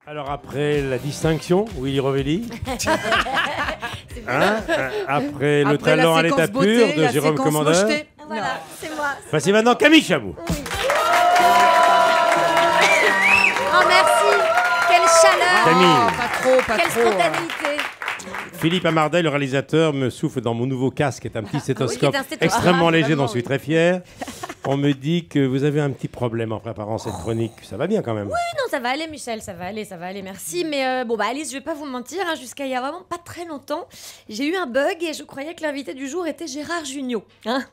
Alors après la distinction, Willy Rovelli. Après le talent à l'état pur de Jérôme Commandeur. Voilà, c'est moi. Voici maintenant Camille Chamou. Oui. Oh merci, quelle chaleur. Camille. Pas Quelle trop. spontanéité. Philippe Amardel, le réalisateur, me souffle dans mon nouveau casque, qui est un petit stéthoscope un stéthoscope. extrêmement léger, dont Vraiment, je suis très fier. On me dit que vous avez un petit problème en préparant cette chronique. Ça va bien quand même. Oui, non, ça va aller, Michel, ça va aller, merci. Mais bon, bah Alice, je vais pas vous mentir, hein, jusqu'à il y a vraiment pas très longtemps, j'ai eu un bug et je croyais que l'invité du jour était Gérard Jugnot. Hein.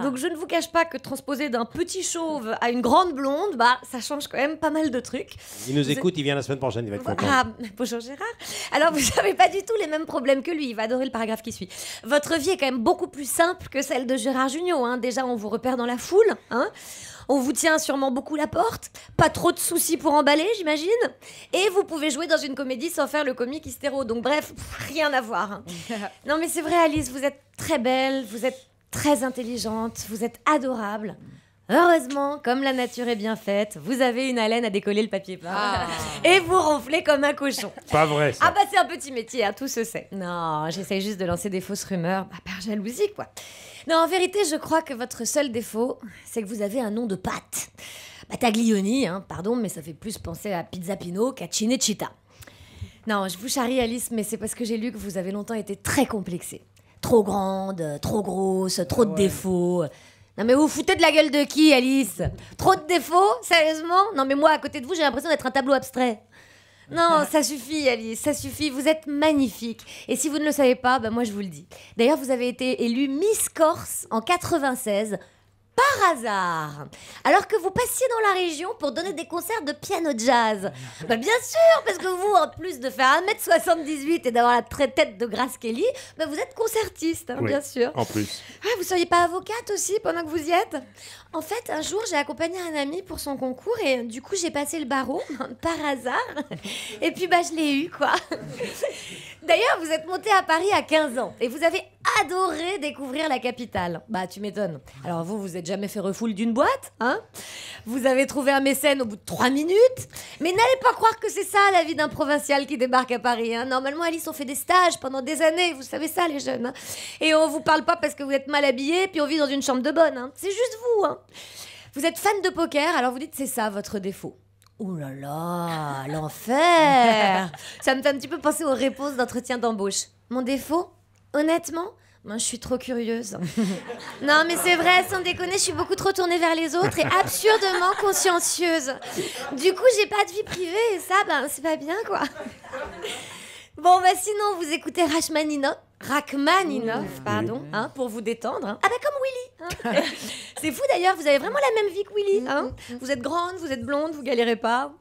Donc je ne vous cache pas que transposer d'un petit chauve à une grande blonde, bah ça change quand même pas mal de trucs. Il nous écoute, il vient la semaine prochaine, il va être content. Ah, bonjour Gérard. Alors, vous n'avez pas du tout les mêmes problèmes que lui. Il va adorer le paragraphe qui suit. Votre vie est quand même beaucoup plus simple que celle de Gérard Jugnot. Hein. Déjà, on vous repère dans la foule. Hein. On vous tient sûrement beaucoup la porte. Pas trop de soucis pour emballer, j'imagine. Et vous pouvez jouer dans une comédie sans faire le comique hystéro. Donc, bref, rien à voir. Hein. Non, mais c'est vrai, Alice, vous êtes très belle, vous êtes très intelligente, vous êtes adorable. Heureusement, comme la nature est bien faite, vous avez une haleine à décoller le papier peint. Et vous ronflez comme un cochon. Pas vrai, ça. Ah bah c'est un petit métier, hein, tout se sait. Non, j'essaye juste de lancer des fausses rumeurs, par jalousie quoi. Non, en vérité, je crois que votre seul défaut, c'est que vous avez un nom de pâte. Taglioni, hein, pardon, mais ça fait plus penser à Pizza Pino qu'à Cinecittà. Non, je vous charrie Alice, mais c'est parce que j'ai lu que vous avez longtemps été très complexée. Trop grande, trop grosse, trop de défauts... Non mais vous vous foutez de la gueule de qui, Alice? Trop de défauts? Sérieusement? Non mais moi, à côté de vous, j'ai l'impression d'être un tableau abstrait. Non, ça suffit, Alice, ça suffit. Vous êtes magnifique. Et si vous ne le savez pas, moi je vous le dis. D'ailleurs, vous avez été élue Miss Corse en 96... par hasard, alors que vous passiez dans la région pour donner des concerts de piano jazz. Bien sûr, parce que vous, en plus de faire 1m78 et d'avoir la tête de Grace Kelly, vous êtes concertiste, hein, Oui, bien sûr. en plus. Ah, vous seriez pas avocate aussi pendant que vous y êtes? En fait, un jour, j'ai accompagné un ami pour son concours et du coup, j'ai passé le barreau par hasard. Et puis, je l'ai eu, quoi. D'ailleurs, vous êtes monté à Paris à 15 ans et vous avez adoré découvrir la capitale. Tu m'étonnes. Alors vous êtes jamais fait refoule d'une boîte, hein? Vous avez trouvé un mécène au bout de 3 minutes. Mais n'allez pas croire que c'est ça la vie d'un provincial qui débarque à Paris, hein. Normalement, Alice, on fait des stages pendant des années, vous savez ça, les jeunes. Hein. Et on vous parle pas parce que vous êtes mal habillés, puis on vit dans une chambre de bonne. Hein. C'est juste vous, hein. Vous êtes fan de poker, alors vous dites c'est ça votre défaut. Ouh là là, l'enfer. Ça me fait un petit peu penser aux réponses d'entretien d'embauche. Mon défaut? Honnêtement, je suis trop curieuse. Non, mais c'est vrai, sans déconner, je suis beaucoup trop tournée vers les autres et absurdement consciencieuse. Du coup, j'ai pas de vie privée et ça, c'est pas bien, quoi. Bon, sinon, vous écoutez Rachmaninoff, pardon, hein, pour vous détendre. Hein. Comme Willy. Hein. C'est fou d'ailleurs, vous avez vraiment la même vie que Willy. Hein. Vous êtes grande, vous êtes blonde, vous galérez pas.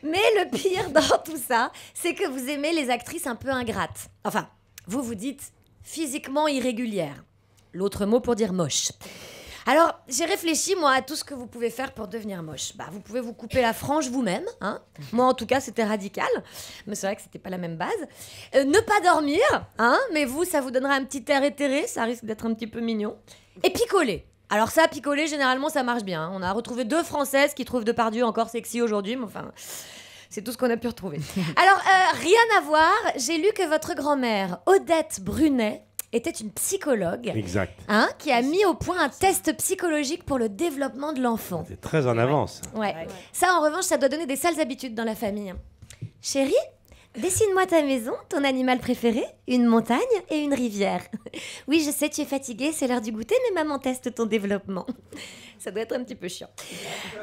Mais le pire dans tout ça, c'est que vous aimez les actrices un peu ingrates. Enfin, vous dites physiquement irrégulière. L'autre mot pour dire moche. Alors, j'ai réfléchi, moi, à tout ce que vous pouvez faire pour devenir moche. Vous pouvez vous couper la frange vous-même. Hein. Moi, en tout cas, c'était radical. Mais c'est vrai que c'était pas la même base. Ne pas dormir. Hein. Mais vous, ça vous donnera un petit air éthéré. Ça risque d'être un petit peu mignon. Et picoler. Alors ça, picoler, généralement, ça marche bien. Hein. On a retrouvé 2 Françaises qui trouvent Depardieu encore sexy aujourd'hui. Mais enfin... c'est tout ce qu'on a pu retrouver. Alors, rien à voir. J'ai lu que votre grand-mère, Odette Brunet, était une psychologue. Exact. Hein, qui a mis au point un test psychologique pour le développement de l'enfant. C'est très en avance. Ouais. Ça, en revanche, ça doit donner des sales habitudes dans la famille. Chérie, dessine-moi ta maison, ton animal préféré, une montagne et une rivière. Oui, je sais, tu es fatiguée, c'est l'heure du goûter, mais maman teste ton développement. Ça doit être un petit peu chiant.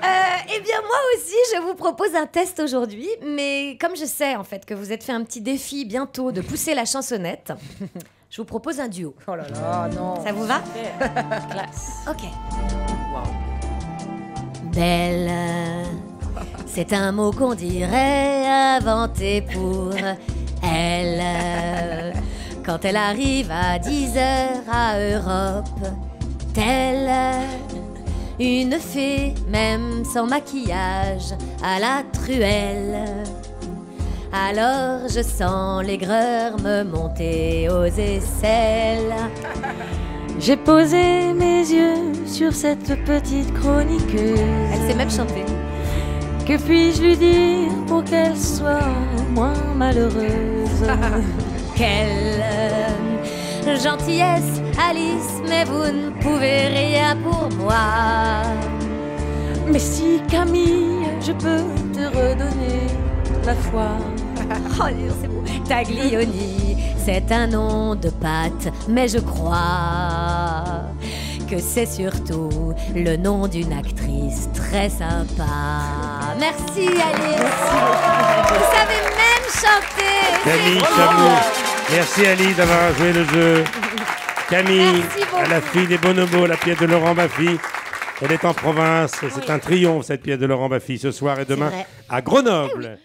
Eh bien, moi aussi, je vous propose un test aujourd'hui, mais comme je sais, en fait, que vous êtes fait un petit défi bientôt de pousser la chansonnette, je vous propose un duo. Oh là là, non. Ça vous va? Classe. Ok. Belle, c'est un mot qu'on dirait inventé pour elle. Quand elle arrive à 10h à Europe, telle une fée, même sans maquillage, à la truelle. Alors je sens l'aigreur me monter aux aisselles. J'ai posé mes yeux sur cette petite chroniqueuse. Elle sait même chanter. Que puis-je lui dire pour qu'elle soit moins malheureuse? Quelle gentillesse, Alice, mais vous ne pouvez rien pour moi. Mais si Camille, je peux te redonner la foi. Oh, c'est beau. Taglioni, c'est un nom de pâte, mais je crois que c'est surtout le nom d'une actrice très sympa. Merci Alice. Vous savez même chanter. Camille C'est Chamou. beau. Merci Ali d'avoir joué le jeu. Camille, Merci beaucoup. à la fille des bonobos, la pièce de Laurent Baffy. Elle est en province. C'est un triomphe, cette pièce de Laurent Baffy, ce soir et demain vrai. à Grenoble.